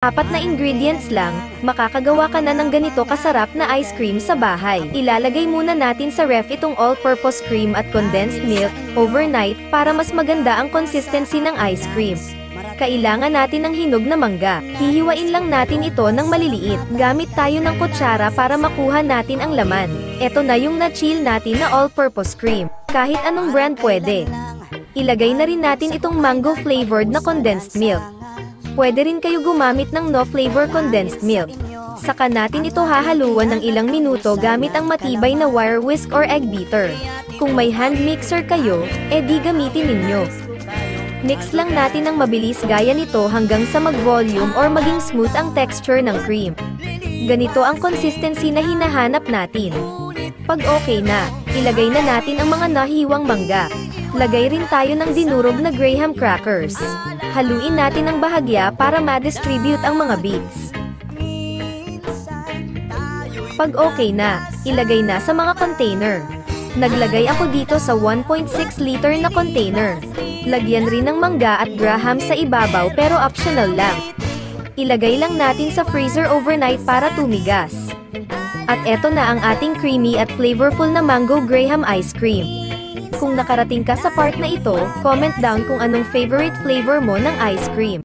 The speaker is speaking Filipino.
4 na ingredients lang, makakagawa ka na ng ganito kasarap na ice cream sa bahay. Ilalagay muna natin sa ref itong all-purpose cream at condensed milk, overnight, para mas maganda ang consistency ng ice cream. Kailangan natin ng hinog na mangga. Hihiwain lang natin ito ng maliliit. Gamit tayo ng kutsara para makuha natin ang laman. Ito na yung na-chill natin na all-purpose cream. Kahit anong brand pwede. Ilagay na rin natin itong mango-flavored na condensed milk. Pwede rin kayo gumamit ng no-flavor condensed milk. Saka natin ito hahaluan ng ilang minuto gamit ang matibay na wire whisk or egg beater. Kung may hand mixer kayo, edi gamitin ninyo. Mix lang natin ng mabilis gaya nito hanggang sa mag-volume or maging smooth ang texture ng cream. Ganito ang consistency na hinahanap natin. Pag okay na, ilagay na natin ang mga nahiwang mangga. Lagay rin tayo ng dinurog na graham crackers. Haluin natin ng bahagya para ma-distribute ang mga bits. Pag okay na, ilagay na sa mga container. Naglagay ako dito sa 1.6 liter na container. Lagyan rin ng mangga at graham sa ibabaw pero optional lang. Ilagay lang natin sa freezer overnight para tumigas. At eto na ang ating creamy at flavorful na mango graham ice cream. Kung nakarating ka sa part na ito, comment down kung anong favorite flavor mo ng ice cream.